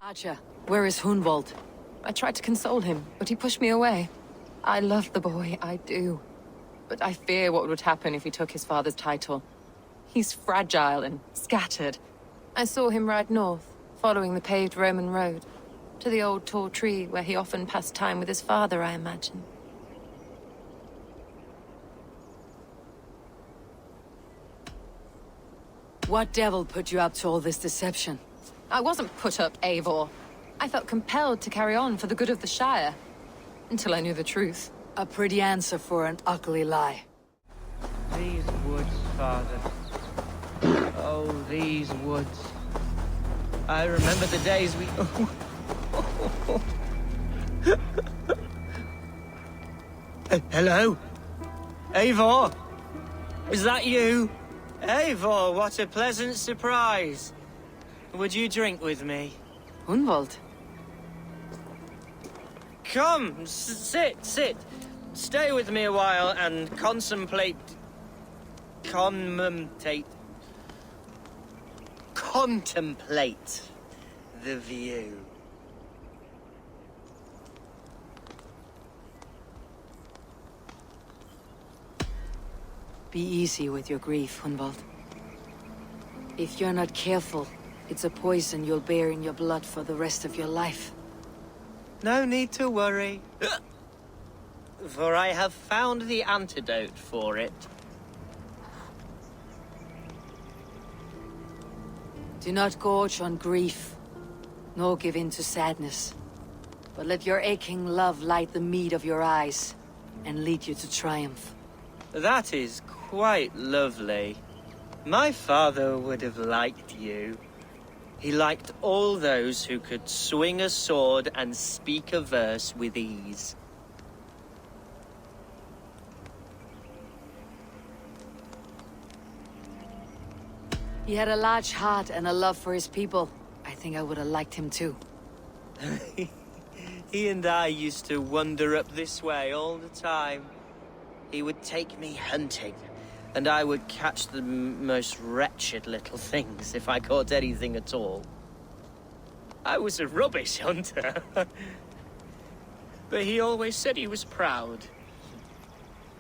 Acha, where is Hunwald? I tried to console him, but he pushed me away. I love the boy, I do. But I fear what would happen if he took his father's title. He's fragile and scattered. I saw him ride north, following the paved Roman road. To the old tall tree where he often passed time with his father, I imagine. What devil put you up to all this deception? I wasn't put up, Eivor. I felt compelled to carry on for the good of the Shire. Until I knew the truth. A pretty answer for an ugly lie. These woods, father. Oh, these woods. I remember the days we... Hello? Eivor? Is that you? Eivor, what a pleasant surprise. Would you drink with me? Hunwald? Come, sit. Stay with me a while and contemplate the view. Be easy with your grief, Hunwald. If you're not careful, it's a poison you'll bear in your blood for the rest of your life. No need to worry. For I have found the antidote for it. Do not gorge on grief, nor give in to sadness. But let your aching love light the mead of your eyes, and lead you to triumph. That is quite lovely. My father would have liked you. He liked all those who could swing a sword and speak a verse with ease. He had a large heart and a love for his people. I think I would have liked him too. He and I used to wander up this way all the time. He would take me hunting, and I would catch the most wretched little things if I caught anything at all. I was a rubbish hunter. But he always said he was proud.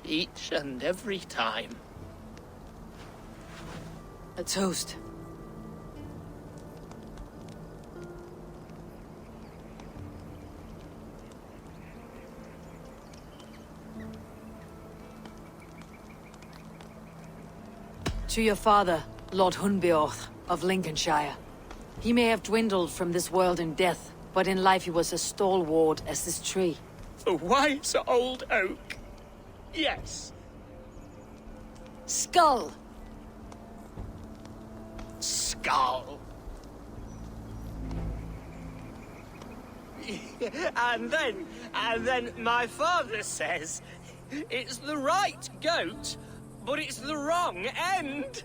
Each and every time. A toast. To your father, Lord Hunbeorth of Lincolnshire. He may have dwindled from this world in death, but in life he was as stalwart as this tree. A wise old oak. Yes. Skull! Skull. And then my father says it's the right goat, but it's the wrong end.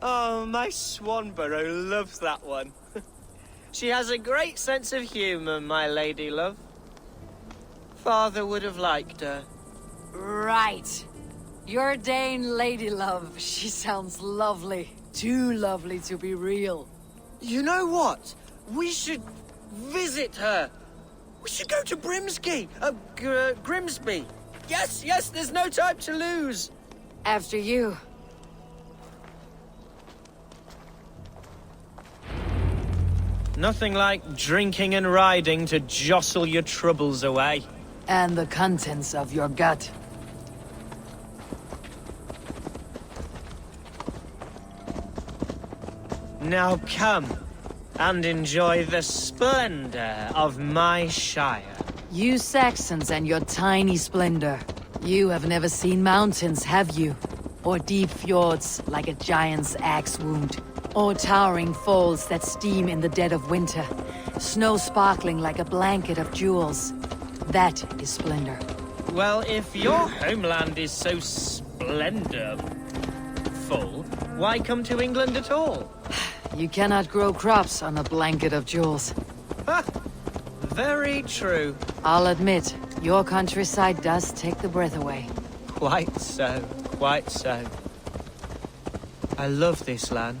Oh, my Swanborough loves that one. She has a great sense of humor, my lady love. Father would have liked her. Right. Your Dane lady love. She sounds lovely. Too lovely to be real. You know what? We should visit her. We should go to Grimsby. Yes, there's no time to lose. After you. Nothing like drinking and riding to jostle your troubles away. And the contents of your gut. Now come and enjoy the splendor of my shire. You Saxons and your tiny splendor. You have never seen mountains, have you? Or deep fjords like a giant's axe wound. Or towering falls that steam in the dead of winter. Snow sparkling like a blanket of jewels. That is splendor. Well, if your homeland is so splendorful, why come to England at all? You cannot grow crops on a blanket of jewels. Ha! Very true. I'll admit, Your countryside does take the breath away. Quite so, quite so. I love this land.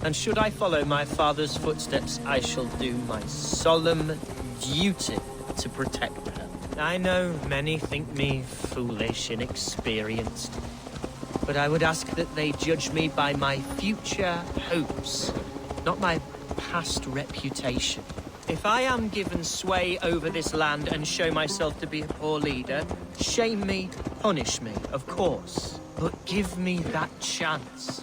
And should I follow my father's footsteps, I shall do my solemn duty to protect her. I know many think me foolish, inexperienced, but I would ask that they judge me by my future hopes, not my past reputation. If I am given sway over this land and show myself to be a poor leader, shame me, punish me, of course, but give me that chance.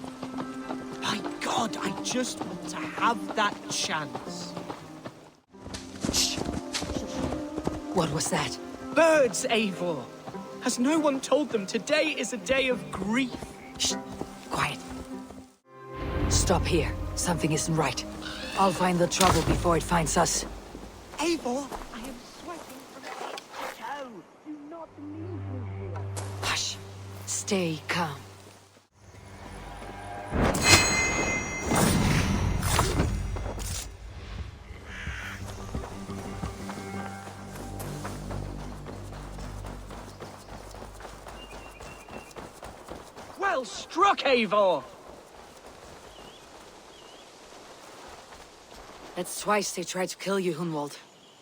By God, I just want to have that chance. Shh. What was that? Birds, Eivor! Has no one told them today is a day of grief? Shh. Quiet. Stop here. Something isn't right. I'll find the trouble before it finds us. Eivor, I am sweating from head to toe. Do not leave me here. Hush. Stay calm. Well struck, Eivor! That's twice they tried to kill you, Hunwald.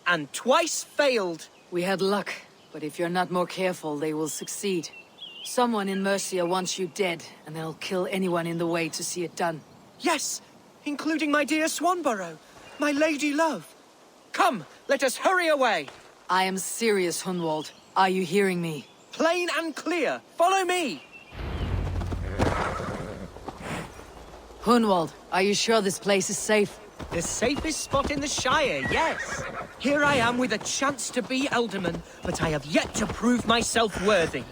And twice failed. We had luck, but if you're not more careful, they will succeed. Someone in Mercia wants you dead, and they'll kill anyone in the way to see it done. Yes, including my dear Swanborough, my lady love. Come, let us hurry away. I am serious, Hunwald. Are you hearing me? Plain and clear. Follow me. Hunwald, are you sure this place is safe? The safest spot in the Shire, yes. Here I am with a chance to be Elderman, but I have yet to prove myself worthy.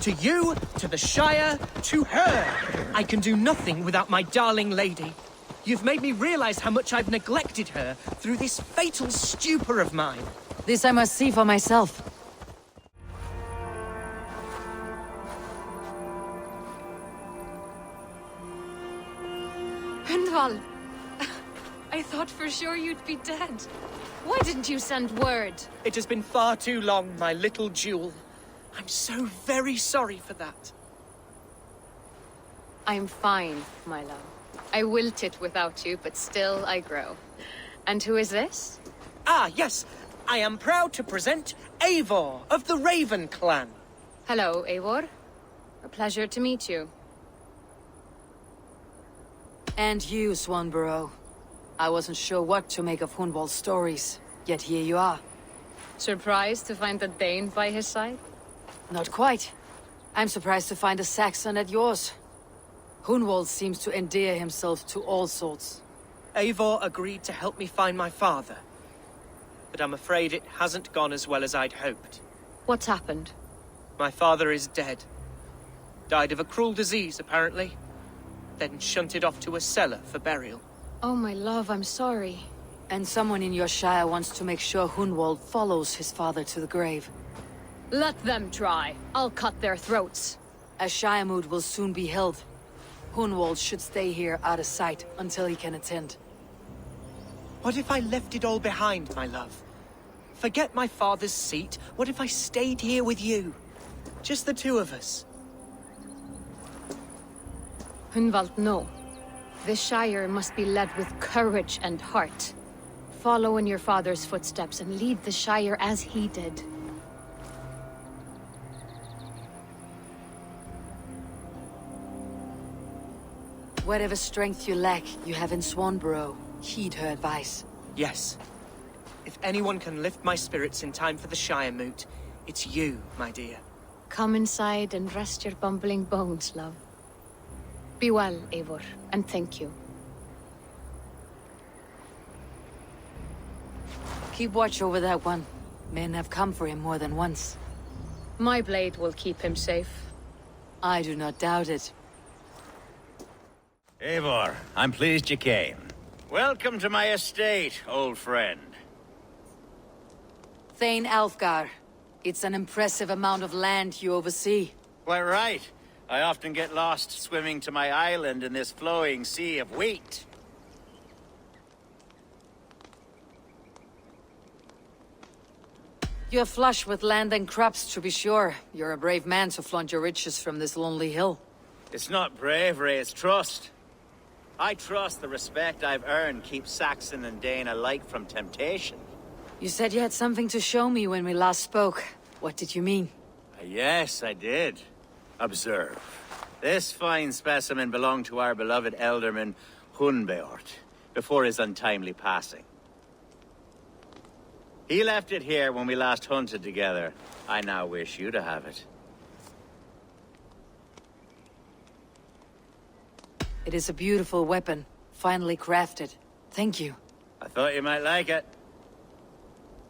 To you, to the Shire, to her. I can do nothing without my darling lady. You've made me realize how much I've neglected her through this fatal stupor of mine. This I must see for myself. Hundval! I thought for sure you'd be dead. Why didn't you send word? It has been far too long, my little jewel. I'm so very sorry for that. I'm fine, my love. I wilted without you, but still I grow. And who is this? Ah, yes. I am proud to present Eivor of the Raven clan. Hello, Eivor. A pleasure to meet you. And you, Swanborough. I wasn't sure what to make of Hunwald's stories, yet here you are. Surprised to find a Dane by his side? Not quite. I'm surprised to find a Saxon at yours. Hunwald seems to endear himself to all sorts. Eivor agreed to help me find my father. But I'm afraid it hasn't gone as well as I'd hoped. What's happened? My father is dead. Died of a cruel disease, apparently. Then shunted off to a cellar for burial. Oh, my love, I'm sorry. And someone in your shire wants to make sure Hunwald follows his father to the grave. Let them try. I'll cut their throats. A shire moot will soon be held. Hunwald should stay here out of sight until he can attend. What if I left it all behind, my love? Forget my father's seat. What if I stayed here with you? Just the two of us. Hunwald, no. This Shire must be led with courage and heart. Follow in your father's footsteps and lead the Shire as he did. Whatever strength you lack, you have in Swanborough. Heed her advice. Yes. If anyone can lift my spirits in time for the Shire moot, it's you, my dear. Come inside and rest your bumbling bones, love. Be well, Eivor, and thank you. Keep watch over that one. Men have come for him more than once. My blade will keep him safe. I do not doubt it. Eivor, I'm pleased you came. Welcome to my estate, old friend. Thane Alfgar. It's an impressive amount of land you oversee. Quite right. I often get lost swimming to my island in this flowing sea of wheat. You're flush with land and crops, to be sure. You're a brave man to flaunt your riches from this lonely hill. It's not bravery, it's trust. I trust the respect I've earned keeps Saxon and Dane alike from temptation. You said you had something to show me when we last spoke. What did you mean? Yes, I did. Observe. This fine specimen belonged to our beloved elderman, Hunbeort, before his untimely passing. He left it here when we last hunted together. I now wish you to have it. It is a beautiful weapon, finely crafted. Thank you. I thought you might like it.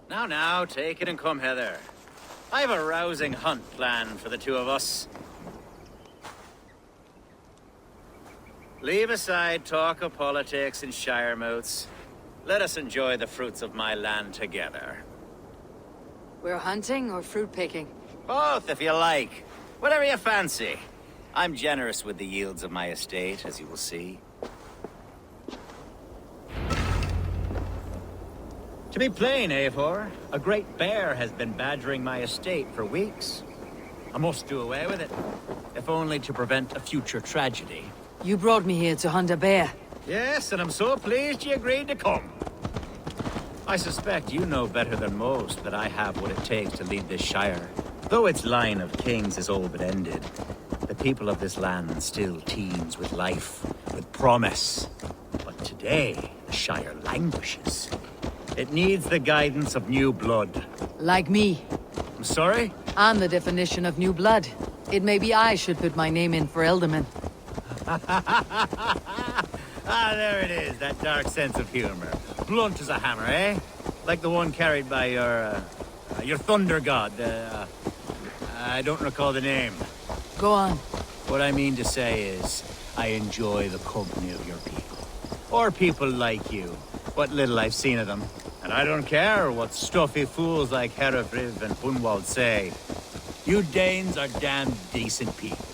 Now, take it and come hither. I've a rousing hunt planned for the two of us. Leave aside talk of politics and shire moats. Let us enjoy the fruits of my land together. We're hunting or fruit picking? Both, if you like. Whatever you fancy. I'm generous with the yields of my estate, as you will see. To be plain, Eivor, a great bear has been badgering my estate for weeks. I must do away with it, if only to prevent a future tragedy. You brought me here to hunt a bear. Yes, and I'm so pleased you agreed to come. I suspect you know better than most that I have what it takes to lead this shire. Though its line of kings is all but ended, the people of this land still teems with life, with promise. But today, the shire languishes. It needs the guidance of new blood. Like me. I'm sorry? I'm the definition of new blood. It may be I should put my name in for Elderman. Ah, there it is, that dark sense of humor. Blunt as a hammer, eh? Like the one carried by your thunder god. I don't recall the name. Go on. What I mean to say is, I enjoy the company of your people. Or people like you. What little I've seen of them. And I don't care what stuffy fools like Herefriv and Hunwald say. You Danes are damn decent people.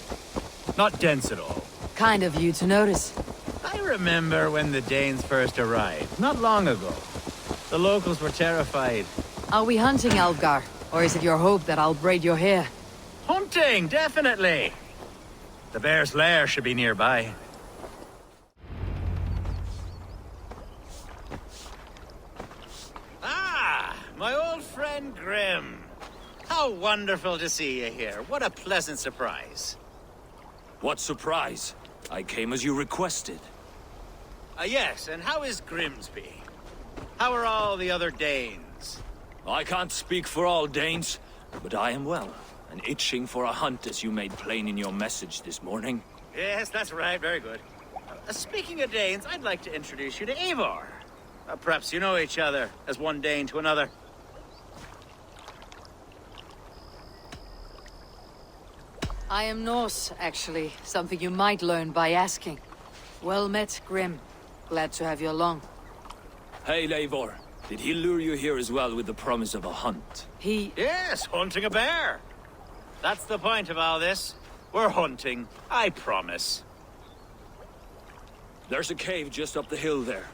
Not dense at all. Kind of you to notice. I remember when the Danes first arrived, not long ago. The locals were terrified. Are we hunting, Alfgar? Or is it your hope that I'll braid your hair? Hunting, definitely! The bear's lair should be nearby. Ah, my old friend Grim. How wonderful to see you here. What a pleasant surprise. What surprise? I came as you requested. Yes, and how is Grimsby? How are all the other Danes? I can't speak for all Danes, but I am well, and itching for a hunt as you made plain in your message this morning. Yes, that's right, very good. Speaking of Danes, I'd like to introduce you to Eivor. Perhaps you know each other, as one Dane to another. I am Norse, actually. Something you might learn by asking. Well met, Grim. Glad to have you along. Hey, Eivor. Did he lure you here as well with the promise of a hunt? Yes, hunting a bear. That's the point of all this. We're hunting, I promise. There's a cave just up the hill there.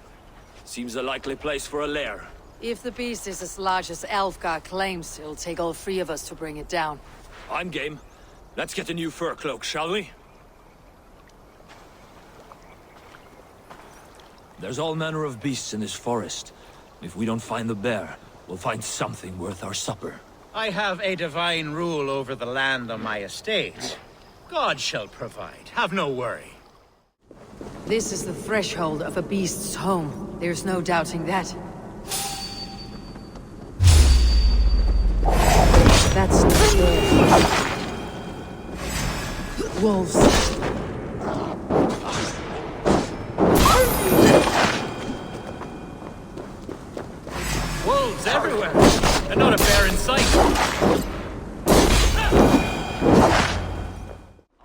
Seems a likely place for a lair. If the beast is as large as Alfgar claims, it'll take all three of us to bring it down. I'm game. Let's get a new fur cloak, shall we? There's all manner of beasts in this forest. If we don't find the bear, we'll find something worth our supper. I have a divine rule over the land on my estate. God shall provide, have no worry. This is the threshold of a beast's home. There's no doubting that. That's not fair. Wolves. Wolves everywhere, and not a bear in sight.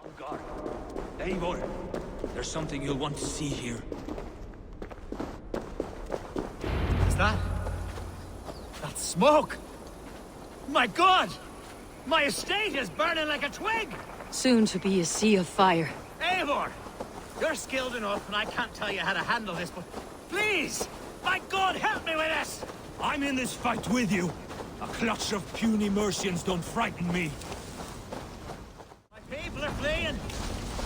On guard. Eivor, there's something you'll want to see here. Is that smoke? My God! My estate is burning like a twig! Soon to be a sea of fire. Eivor! You're skilled enough, and I can't tell you how to handle this, but please! My God, help me with this! I'm in this fight with you. A clutch of puny Mercians don't frighten me. My people are fleeing!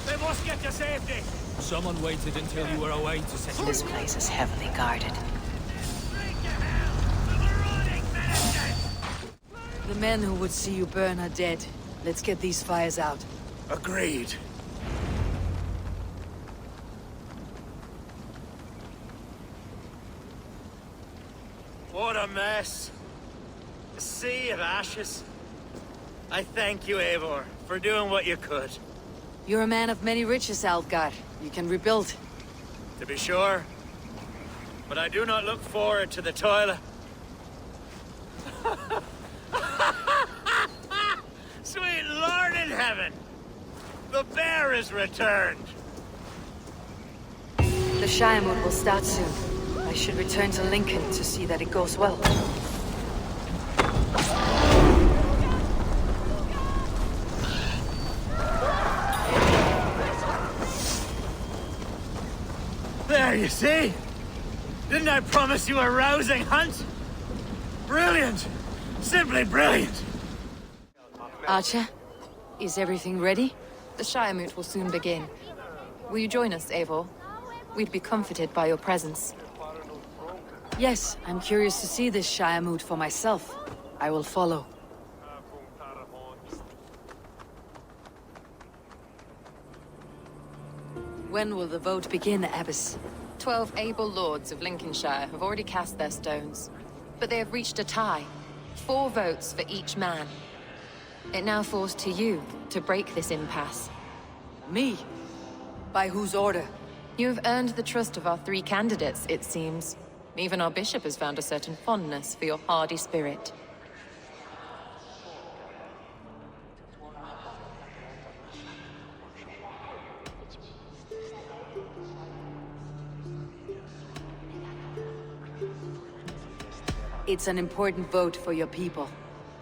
They must get to safety! Someone waited until you were away to set This place is heavily guarded. The men who would see you burn are dead. Let's get these fires out. Agreed. What a mess. A sea of ashes. I thank you, Eivor, for doing what you could. You're a man of many riches, Alfgar. You can rebuild. To be sure. But I do not look forward to the toil. Sweet Lord in heaven! The bear is returned! The Shiremood will start soon. I should return to Lincoln to see that it goes well. There, you see? Didn't I promise you a rousing hunt? Brilliant! Simply brilliant! Archer, is everything ready? The Shiremoot will soon begin. Will you join us, Eivor? We'd be comforted by your presence. Yes, I'm curious to see this Shiremood for myself. I will follow. When will the vote begin, Abbess? 12 able lords of Lincolnshire have already cast their stones, but they have reached a tie. 4 votes for each man. It now falls to you to break this impasse. Me? By whose order? You have earned the trust of our 3 candidates, it seems. Even our bishop has found a certain fondness for your hardy spirit. It's an important vote for your people.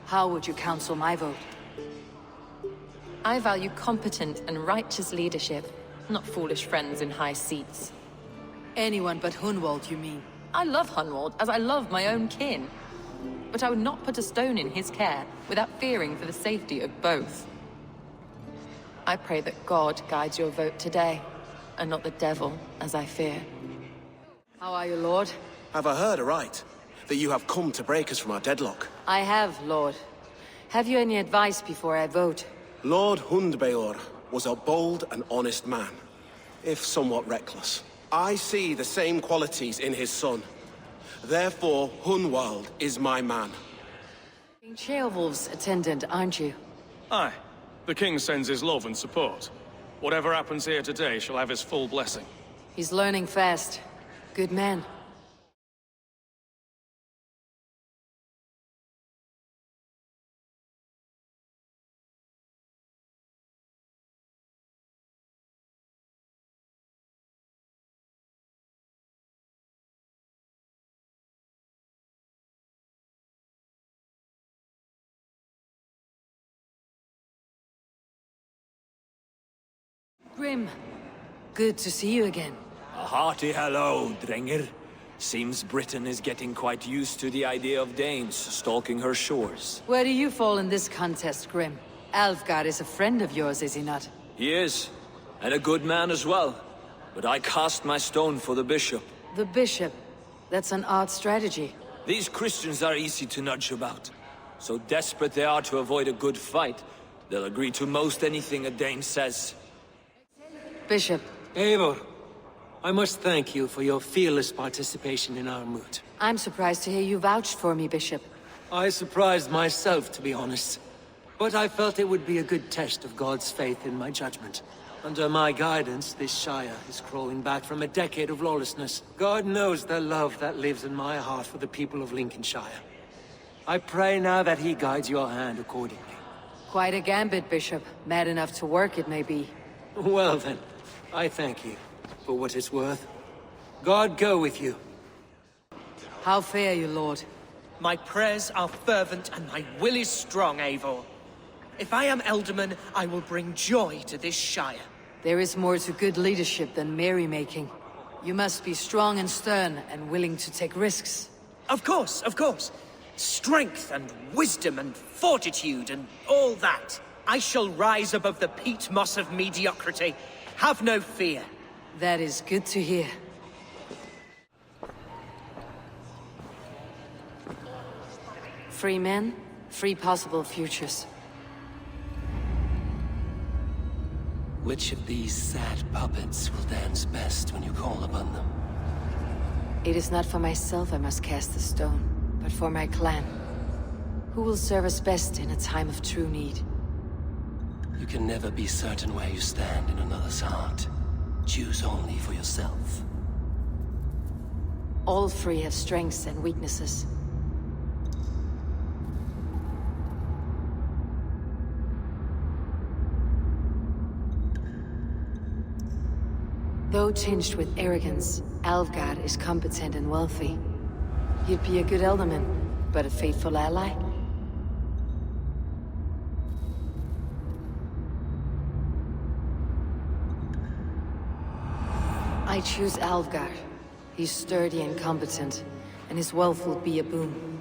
How would you counsel my vote? I value competent and righteous leadership, not foolish friends in high seats. Anyone but Hunwald, you mean? I love Hunwald as I love my own kin. But I would not put a stone in his care without fearing for the safety of both. I pray that God guides your vote today, and not the devil, as I fear. How are you, Lord? Have I heard aright? That you have come to break us from our deadlock? I have, Lord. Have you any advice before I vote? Lord Hundbeor was a bold and honest man, if somewhat reckless. I see the same qualities in his son. Therefore, Hunwald is my man. Ceolwulf's attendant, aren't you? Aye. The king sends his love and support. Whatever happens here today shall have his full blessing. He's learning fast. Good man. Grim, good to see you again. A hearty hello, Drenger. Seems Britain is getting quite used to the idea of Danes stalking her shores. Where do you fall in this contest, Grim? Alfgar is a friend of yours, is he not? He is, and a good man as well. But I cast my stone for the bishop. The bishop? That's an odd strategy. These Christians are easy to nudge about. So desperate they are to avoid a good fight, they'll agree to most anything a Dane says. Bishop. Eivor, I must thank you for your fearless participation in our moot. I'm surprised to hear you vouched for me, Bishop. I surprised myself, to be honest. But I felt it would be a good test of God's faith in my judgment. Under my guidance, this Shire is crawling back from a decade of lawlessness. God knows the love that lives in my heart for the people of Lincolnshire. I pray now that he guides your hand accordingly. Quite a gambit, Bishop. Mad enough to work, it may be. Well then, I thank you for what it's worth. God go with you. How fare you, Lord? My prayers are fervent and my will is strong, Eivor. If I am Elderman, I will bring joy to this Shire. There is more to good leadership than merrymaking. You must be strong and stern and willing to take risks. Of course, of course. Strength and wisdom and fortitude and all that. I shall rise above the peat moss of mediocrity. Have no fear. That is good to hear. Free men, free possible futures. Which of these sad puppets will dance best when you call upon them? It is not for myself I must cast the stone, but for my clan. Who will serve us best in a time of true need? You can never be certain where you stand in another's heart. Choose only for yourself. All three have strengths and weaknesses. Though tinged with arrogance, Alvgard is competent and wealthy. He'd be a good elderman, but a faithful ally. I choose Alvgard. He's sturdy and competent, and his wealth will be a boon.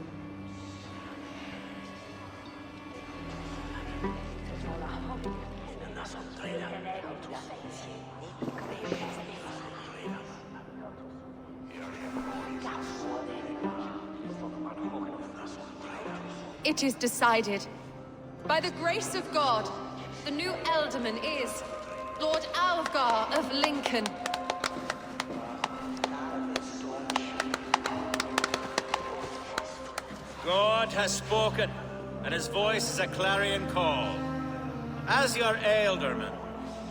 It is decided. By the grace of God, the new Elderman is Lord Alvgar of Lincoln. God has spoken, and his voice is a clarion call. As your Ealdorman,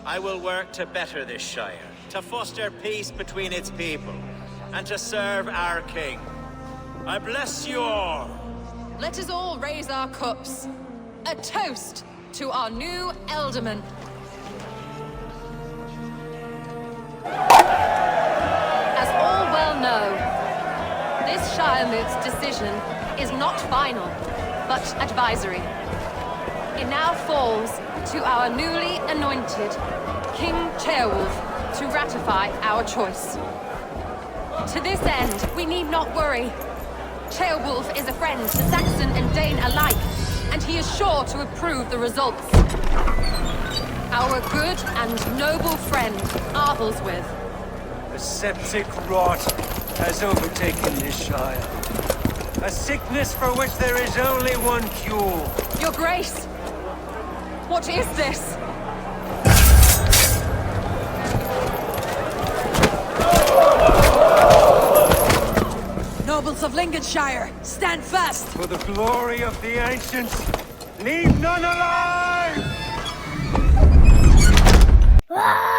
I will work to better this Shire, to foster peace between its people, and to serve our king. I bless you all. Let us all raise our cups. A toast to our new Elderman. As all well know, this Shiremoot's decision is not final, but advisory. It now falls to our newly anointed King Ceolwulf to ratify our choice. To this end, we need not worry. Ceolwulf is a friend to Saxon and Dane alike, and he is sure to approve the results. Our good and noble friend, Arthelswith. A septic rot has overtaken this Shire. A sickness for which there is only one cure. Your Grace! What is this? Nobles of Lincolnshire, stand fast! For the glory of the ancients, leave none alive! Ah!